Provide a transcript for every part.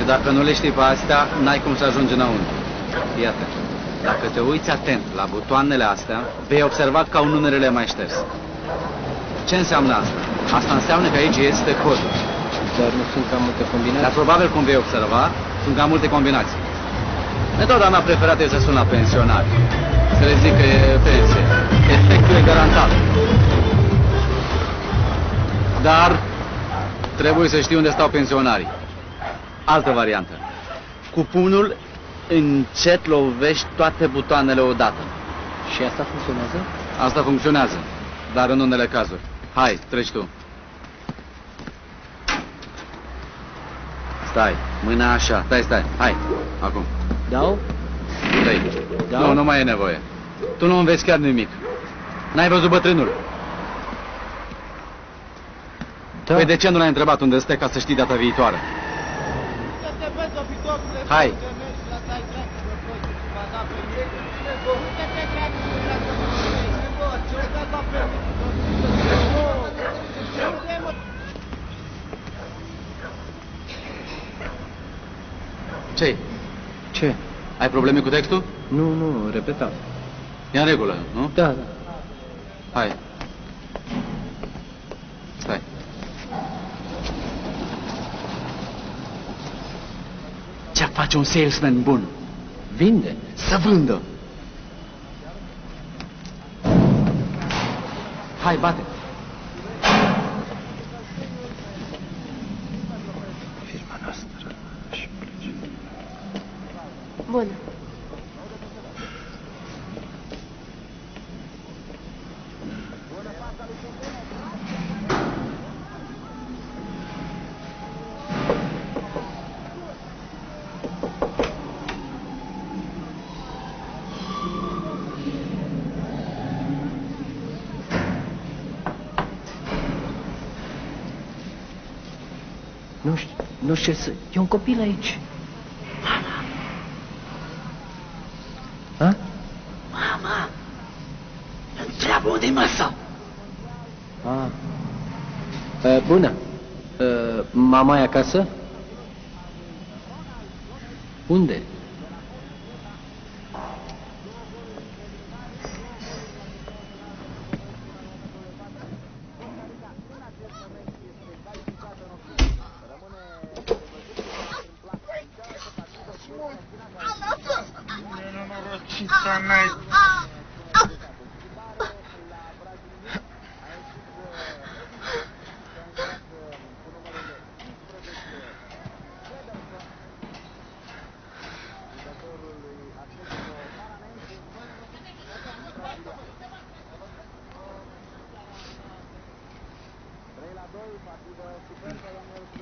dacă nu le știi pe astea, n-ai cum să ajungi înăuntru. Iată, dacă te uiți atent la butoanele astea, vei observa că au numerele mai șters. Ce înseamnă asta? Asta înseamnă că aici este codul. Dar nu sunt cam multe combinații? Dar probabil, cum vei observa, sunt cam multe combinații. Metoda mea preferată este să sun la pensionari. Să le zic că e pensie. Efectul e garantat. Dar trebuie să știi unde stau pensionarii. Altă variantă. Cu pumnul încet lovești toate butoanele odată. Și asta funcționează? Asta funcționează, dar în unele cazuri. Hai, treci tu. Stai, mâna așa. Stai, hai, acum. Dau? Dau? Nu mai e nevoie. Tu nu înveți chiar nimic. N-ai văzut bătrânul? Da. Păi de ce nu l-ai întrebat unde stai ca să știi data viitoare? Hai! Ce-i? Ce? Ai probleme cu textul? Nu, repetam. E în regulă, nu? Da. Hai. Stai. Ce face un salesman bun? Vinde. Să vândă. Hai, bate. Firma noastră. Bună. Nu știu ce să... E un copil aici. Mama! Întreabă unde-i masa. Bună. Mama e acasă? Unde?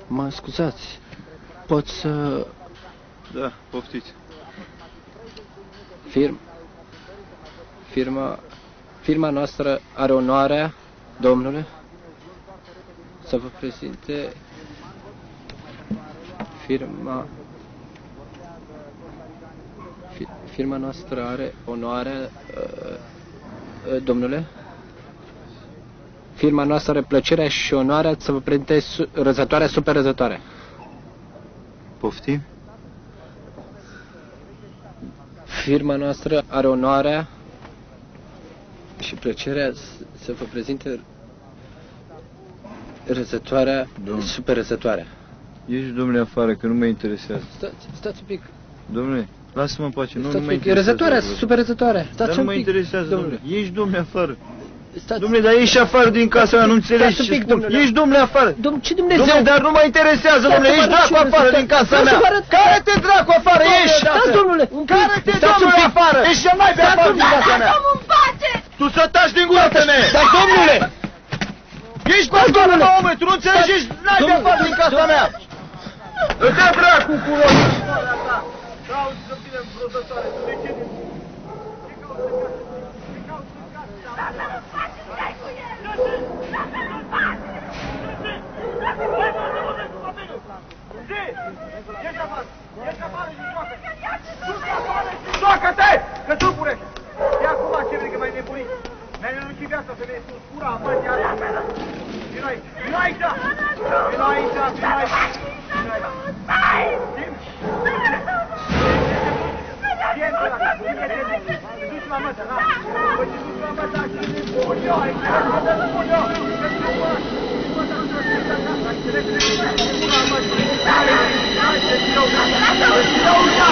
Mă scuzați, pot să... Da, poftiți. Firma noastră are onoarea, domnule, să vă prezinte firma noastră are onoarea, domnule, firma noastră are plăcerea și onoarea să vă prezinte răzătoarea super răzătoare. Poftim? Firma noastră are onoarea și plăcerea să vă prezinte răzătoarea, super răzătoarea. Ieși, domnule, afară, că nu mă interesează. Stați un pic. Domnule, lasă-mă în pace, nu mă interesează. E răzătoarea, super răzătoarea. Dar nu mă interesează, domnule. Ieși, domnule, afară. Stați. Domnule, dar ieși afară din casa mea, nu înțelegi ce spun. Ieși, domnule, afară. Ce Dumnezeu? Domnule, dar nu mă interesează, domnule, ieși dracu afară din casa mea. Care-te dracu afară, ieși! Stați, domnule! Care-te, domnule, afară! Ieși cel mai pe afară din casa mea! Tu să taci din gură, femeie! Dar, domnule! Ești bărbără, mă, omule, tu nu înțelegi, ești n-ai de afară din casa mea! Dă-te dracu cu loc! Cauți să fie vrăzătoare, tu de ce din... Ieși afară! Ieși afară și joacă! Du-te afară și joacă-te! Că trupurești! Ia acum ce vrei că m-ai nebunit! Mi-ai nenucit viața, femeie, tu scura, amăzi, are! Vino aici! Vino aici! Vino aici! Vino aici! Vino aici! Pacientă la care te duci la mătă, na. Păi te duci la mătă și te pun eu aici. Te spun eu. Te spun eu. Mătă nu te spun așa. Dar te pun la mătă. Hai, te ținău. Te ținău, ia.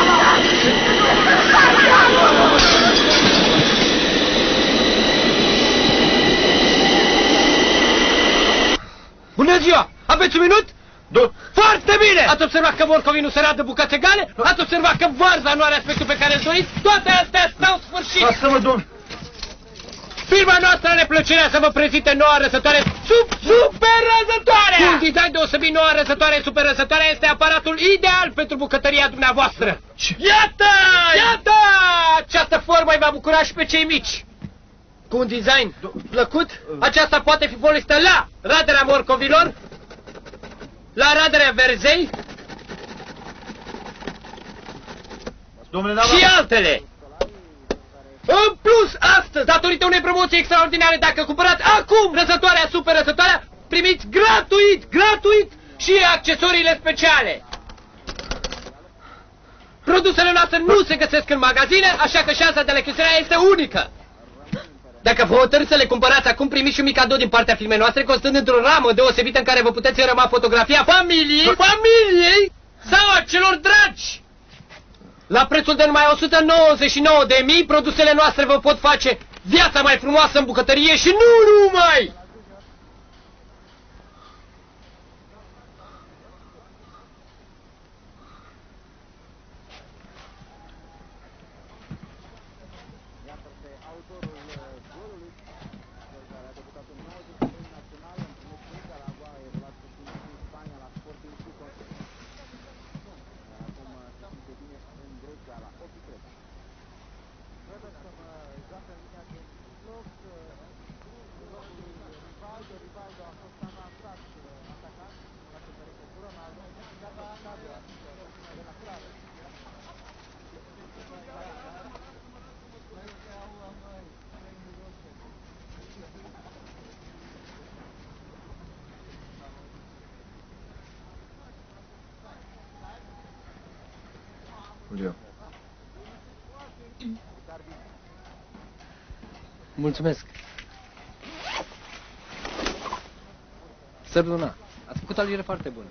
Bună ziua! Aveți un minut? Foarte bine! Ați observat că morcovii nu se radă bucăți egale? Ați observat că varza nu are aspectul pe care îl doriți? Toate astea s-au sfârșit! Lasă-mă, domn! Firma noastră are plăcerea să vă prezinte noua răsătoare super răsătoare! Cu un design deosebit, noua răsătoare super răsătoare este aparatul ideal pentru bucătăria dumneavoastră! Iată! Iată! Această formă îi va bucura și pe cei mici! Cu un design plăcut, aceasta poate fi folosită la raderea morcovilor, la raderea verzei și altele. În plus, astăzi, datorită unei promoții extraordinare, dacă cumpărați acum răsătoarea super răsătoarea, primiți gratuit și accesoriile speciale. Produsele noastre nu se găsesc în magazine, așa că șansa de a le chestiona este unică. Dacă vă hotărâți să le cumpărați acum, primiți și un mic cadou din partea firmei noastre, constând într-o ramă deosebită în care vă puteți înrăma fotografia familiei sau a celor dragi. La prețul de numai 199.000, produsele noastre vă pot face viața mai frumoasă în bucătărie și nu numai! Mulțumesc. Sărbuna, ați făcut o alegere foarte bună.